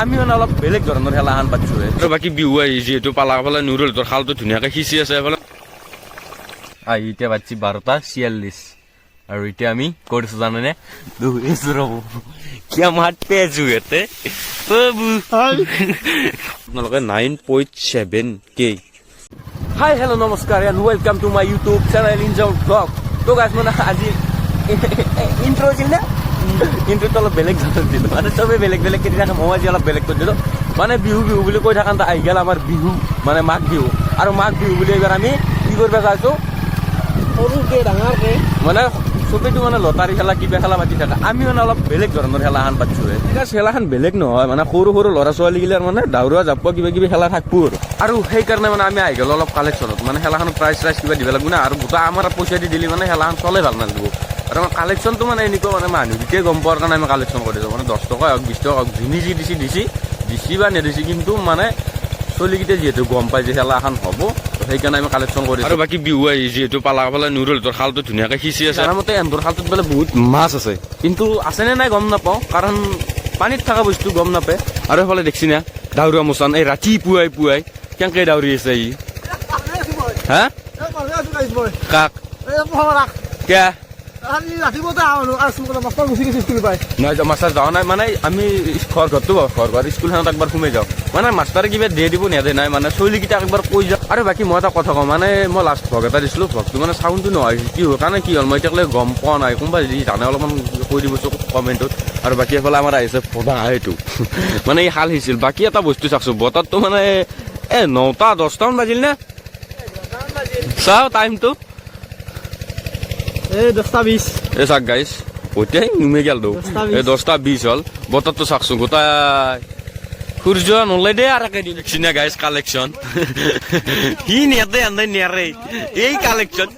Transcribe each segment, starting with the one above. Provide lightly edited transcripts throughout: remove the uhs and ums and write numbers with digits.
আমি মানে অলপ বেলেগ ধৰণৰ খেলাখন পাতিছো আৰু বাকী বিহু আহি যিহেতু পালা ফালে নুৰুল তোৰ খালটো ধুনীয়াকৈ সিঁচি আছে এফালে আহি এতিয়া বাজছি 12:46 আৰু এতিয়া আমি কৰিছো জানেনে ৰ'ব কি মাতে জুয়েতে আপোনালোকে 9.7K হাই হেল্ল' নমস্কাৰ and welcome to my YouTube channel ইনজাউট ব্লগ তো গাইজ মানে আজি ইন্ট্ৰ আছিল না ইন্ট্ৰটো অলপ বেলেগ ধৰণৰ দিলো মানে চবেই বেলেগ বেলেগ কেইটা থাকে মই আজি অলপ বেলেগ কৰি দিলোঁ মানে বিহু বিহু বুলি কৈ থাকা আহি গ'ল আমাৰ বিহু মানে মাঘ বিহু আৰু মাঘ বিহু বুলি এইবাৰ আমি কি কৰিব যাইছোঁ সৰুকে ডাঙৰকে মানে চবেইটো মানে লটাৰী খেলা কিবা খেলা পাতি থাকে আমি মানে অলপ বেলেগ ধৰণৰ খেলাখন পাতিছোঁ খেলাখন বেলেগ নহয় মানে সৰু সৰু ল'ৰা ছোৱালীগিলাৰ মানে দাউৰা জাপ কিবা কিবি খেলা থাকব আৰু সেইকাৰণে মানে আমি আহি গ'লো অলপ কালেকশ্যনত মানে খেলাখনত প্ৰাইজ কিবা দিব লাগিব না আৰু গোটেই আমাৰ পইচা দি দিলে মানে খেলাখন চলে ভাল নালাগিব আৰু আমাৰ কালেকশ্যনটো মানে এনেকুৱা মানে মানুহকেইটাই গম পোৱাৰ কাৰণে আমি কালেকশ্যন কৰি দিওঁ মানে 10 টকা হওক 20 টকা হওক যোনে যি দিছি বা নেদিছি কিন্তু মানে চলিকেইটা যিহেতু গম পাই যে খেলা এখন হ'ব সেইকাৰণে আমি কালেকশ্যন কৰি আৰু বাকী বিহু আহি যিহেতু পালা ফালে নুৰুল তোৰ খালটো ধুনীয়াকৈ সিঁচি আছে আমাৰ মতে এন্দৰ খালটোত বোলে বহুত মাছ আছে কিন্তু আছেনে নাই গম নাপাওঁ কাৰণ পানীত থকা বস্তু গম নাপায় আৰু এইফালে দেখছি না দাউৰা মোচান এই ৰাতি পুৱাই কেনেকৈ দাউৰি আছে ই হা কাক কিয় মাষ্টাৰ যাৱা নাই মানে আমি ঘৰটো ঘৰ স্কুলখনত একবাৰ সোমাই যাওঁ মানে মাষ্টাৰে কিবা দিয়ে দিব নেদে নাই মানে চলিকেইটাক একবাৰ কৈ যাওঁ আৰু বাকী মই এটা কথা কওঁ মানে মই লাষ্ট ভ্লগ এটা দিছিলোঁ ভ্লগটো মানে চাউণ্ডটো নহয় কি হ'ল কাৰণে কি হ'ল মই এতিয়ালৈ গম পোৱা নাই কোনোবা যদি জানে অলপমান কৈ দিবচোন কমেণ্টত আৰু বাকী এফালে আমাৰ আহিছে ভবা এইটো মানে এই হাল সিঁচিল বাকী এটা বস্তু চাকছোঁ বতৰটো মানে 9টা 10টামান বাজিল নে চাওঁ টাইমটো 10:20 এই চাক গাইছ ওইটাই নুমে গেল 10:20 হ'ল বতৰটো চাকছোঁ গোটাই সূৰ্য নলে দে আৰু একেদিন চিনা গাইছ কালেকশ্যন সি নেদে আন্দাই নেৰে এই কালেকশ্যন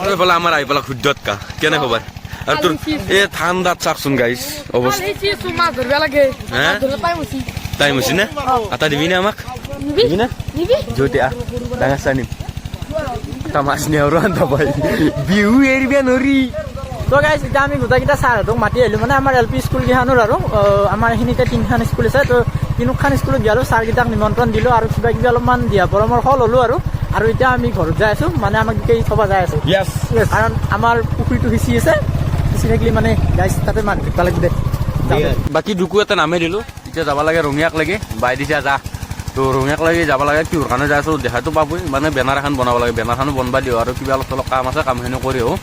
আৰু এইফালে আমাৰ আহি পেলাই শুদ্ধত কা কেনে খবৰ আৰু তোৰ এই ঠাণ্ডাত চাকচোন গাইছ অৱস্থা টাইম হৈছে নে এটা দিবি নে আমাক দিবি না যদি ডাঙৰ চাহ নিম মাছ নিয়ে আৰু আন্ধা পাই বিহু এৰিব নৰি তো গাইজ এতিয়া আমি গোটেইকেইটা ছাৰহঁতক মাতি আহিলোঁ মানে আমাৰ LP স্কুল কেইখনৰ আৰু আমাৰ এইখিনিতে 3খন স্কুল আছে তো 3খন স্কুলত গ'লোঁ ছাৰকেইটাক নিমন্ত্ৰণ দিলোঁ আৰু কিবা কিবি অলপমান দিয়া পৰামৰ্শ ল'লোঁ আৰু এতিয়া আমি ঘৰত যাই আছোঁ মানে আমাক গোটেই থবা যাই আছোঁ কাৰণ আমাৰ পুখুৰীটো সিঁচি আছে সিঁচি থাকিলে মানে গাইজ তাতে মাছ ধৰিব লাগিব দে বাকী দুকু এটা নামে দিলোঁ এতিয়া যাব লাগে ৰঙিয়াক লাগে বাই দিছে যা তো ৰঙিয়াক লাগি যাব লাগে কিহৰ কাৰণে যাই আছোঁ দেখাটো পাবই মানে বেনাৰ এখন বনাব লাগে বেনাৰখনো বনাব দিওঁ আৰু কিবা অলপ চলপ কাম আছে কামখিনি কৰি আহোঁ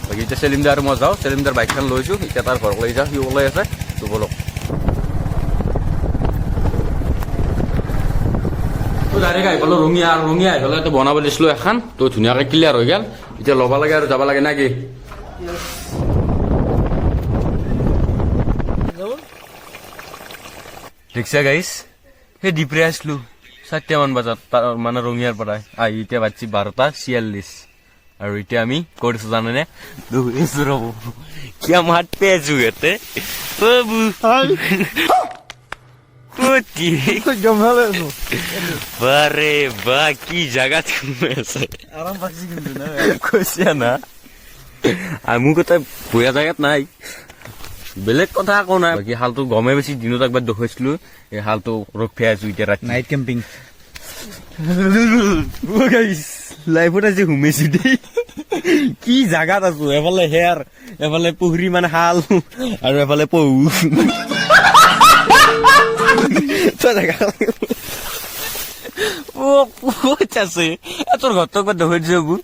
বাকী এতিয়া চেলিমদাৰ আৰু মই যাওঁ চেলিমদাৰ বাইকখন লৈছোঁ এতিয়া তাৰ ঘৰক লৈ যাওঁ সি ওলাই আছে তো বলক তো ডাইৰেক্ট আহি পালোঁ ৰঙিয়া আহি পেলাই তো বনাব দিছিলোঁ এখন তো ধুনীয়াকৈ ক্লিয়াৰ হৈ গ'ল এতিয়া ল'ব লাগে আৰু যাব লাগে না কি ৰিক্সা গাইছ সেই ডিপ্ৰে আছিলো 4টামান বজাত মানে ৰঙিয়াৰ পৰাই আহি এতিয়া বাজছি 12:46 আৰু এতিয়া আমি কৰিছো জানেনে ৰ'ব কি মাতে জুয়েতে বাৰে বা কি জাগাত আছে কৈছা না মোৰ কথা ভূঞা জাগাত নাই বেলেগ কথা একো নাই বাকী হালটো গমে বেছি দিনত একবাৰ দেখুৱাইছিলো এই হালটো ৰখাই আছো এতিয়া ৰাতি নাইট কেম্পিং লাইফত আজি সোমাইছো দেই কি জাগাত আছো এফালে হেয়াৰ এফালে পুখুৰী মানে হাল আৰু এফালে পহু আছে তোৰ ঘৰটো একবাৰ দেখুৱাই দিছে এইবোৰ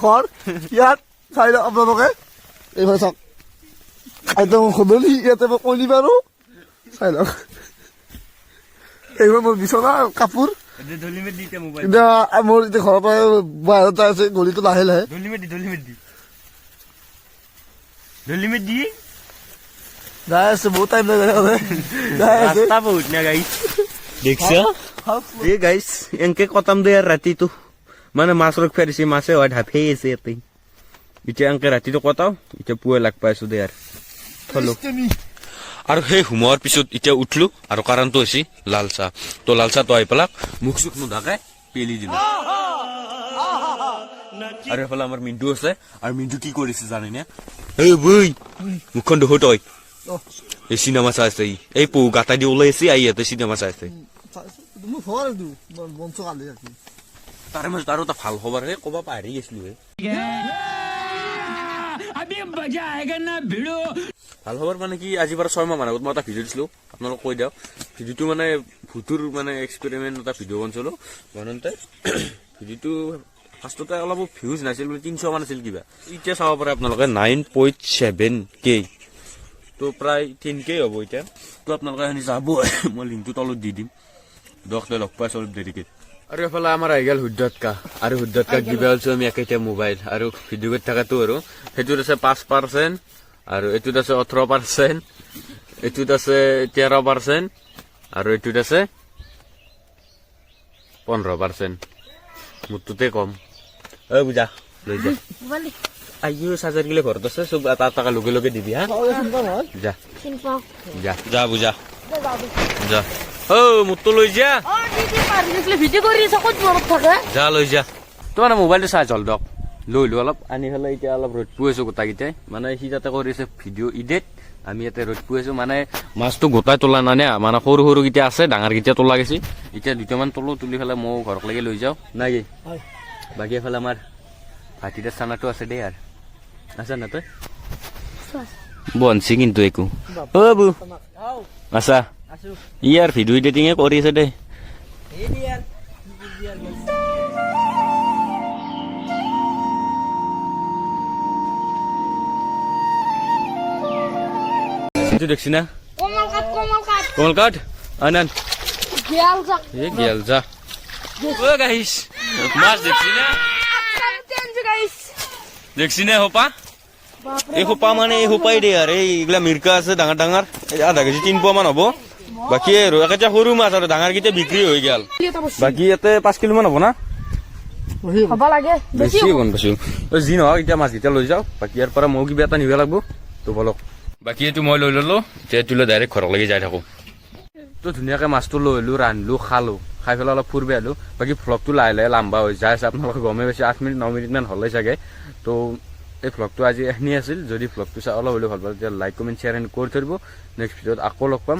ঘৰ ইয়াত চাই লওক আপোনালোকে এইফালে চাওক একদম সদলি ইয়াতে মই কণী পাৰো চাই লওক এইবাৰ মোৰ বিচনা কাপোৰ এতিয়া মোৰ এতিয়া ঘৰৰ পৰা বাহিৰত যাই আছে গলিটো লাহে লাহে যাই আছে বহুত টাইম লাগে গাইছ এনেকে কটাম দে আৰু ৰাতিটো মানে মাছ ৰখাই দিছে মাছে হয় ঢাফেই আছে ইয়াতে এতিয়া এনেকে ৰাতিটো কটাও এতিয়া পুৱাই লাগ পাইছো দে আৰু সেই সোমোৱাৰ পিছত এতিয়া উঠলো আৰু কাৰণটো হৈছে লাল চাহ তো লাল চাহটো আহি পেলাক মুখ চুখ নোধাকে পেলি দিলো আৰু এফালে আমাৰ মিণ্টু আছে আৰু মিণ্টু কি কৰিছে জানেনে এই বই মুখখন দেখো তই এই চিনেমা চাই আছে এই পৌ গাটা দি ওলাইছে আই ইয়াতে চিনেমা চাই আছে তুমি ভয় দু বঞ্চ কালি আছে তাৰে মাজত আৰু এটা ভাল খবৰ হে ক'বা পাহৰি গৈছিলো ভাল খবৰ মানে কি আজি বাৰু 6 মাহ মান আগত মই এটা ভিডিঅ' দিছিলো আপোনালোকক কৈ দিওঁ ভিডিঅ'টো মানে ভূতৰ মানে এক্সপেৰিমেণ্ট এটা ভিডিঅ' বনাইছিলো বনাওঁতে ভিডিঅ'টো ফাৰ্ষ্টতে অলপ ভিউজ নাছিল বুলি 300 মান আছিল কিবা এতিয়া চাব পাৰে আপোনালোকে 9.7K তো প্ৰায় 10K হ'ব এতিয়া তো আপোনালোকে শুনি যাব মই লিংকটো তলত দি দিম দহটা লগ পাইছোঁ অলপ দেৰিকে আৰু এফালে আমাৰ আহি গ'ল হুদ্দতকা আৰু হুদ্দতকাক দিবা হৈছোঁ আমি একেটা মোবাইল আৰু ভিডিঅ' কৰি থকাটো আৰু সেইটোত আছে 5% আৰু এইটোত আছে 18%, এইটোত আছে 13% আৰু এইটোত আছে 15%. মোৰটোতে কম বুজা লৈ যা আইও চাৰ্জাৰ গিলে ঘৰত আছে চব এটা টকা লগে লগে দিবি হা যা যা যা বুজা যা মোৰটো লৈ যা যা লৈ যা তোমাৰ মোবাইলটো চাই চল দক লৈ লো অলপ আনি পেলাই এতিয়া অলপ ৰ'দ পুৱাইছো গোটাকেইটাই মানে সি যাতে কৰিছে ভিডিঅ' ইডিট আমি ইয়াতে ৰ'দ পুৱাইছো মানে মাছটো গোটাই তোলা নাই মানে সৰু সৰুকেইটা আছে ডাঙৰকেইটা তোলা গৈছে এতিয়া দুটামান তোলো তুলি পেলাই মই ঘৰলৈকে লৈ যাওঁ নাই কি বাকী এফালে আমাৰ ভাইটিৰ চানাটো আছে দেই আৰু আছে না তই বনছি কিন্তু একো বু আছা ইয়াৰ ভিডিঅ' এডিটিঙে কৰি আছে দেই দেখছি না কমল কাঠ আনান গেল যা ও গাইস মাছ দেখছি না দেখছি না হোপা এই হোপা মানে এই হোপাই দে আর এইগুলা মিৰ্কা আছে ডাঙৰ ডাঙৰ আধা কেজি 3 পোৱা মান হ'ব বাকী আৰু একেটা সৰু মাছ আৰু ডাঙৰ কেইটা বিক্ৰী হৈ গেল বাকী ইয়াতে 5 কিলো মান হ'ব না হ'ব লাগে বেছি কোন বেছি যি নহওক এতিয়া মাছ কেইটা লৈ যাওঁ বাকী ইয়াৰ পৰা মই কিবা এটা নিব লাগিব তো বলক বাকী এইটো মই লৈ ললো এতিয়া লৈ ডাইৰেক্ট ঘৰলৈকে যাই থাকো তো ধুনীয়াকৈ মাছটো লৈ আহিলো ৰান্ধিলো খালো খাই পেলাই অলপ ফুৰিব আহিলো বাকী ভ্লগটো লাহে লাহে লাম্বা হৈ যায় আছে আপোনালোকে গমেই পাইছে 8 মিনিট 9 মিনিট মান হ'লে চাগে তো এই ভ্লগটো আজি এখিনি আছিল যদি ভ্লগটো চাই অলপ হ'লেও ভাল পালে তেতিয়া লাইক কমেণ্ট শ্বেয়াৰ কৰি থৈ দিব নেক্সট ভিডিঅ'ত আকৌ লগ পাম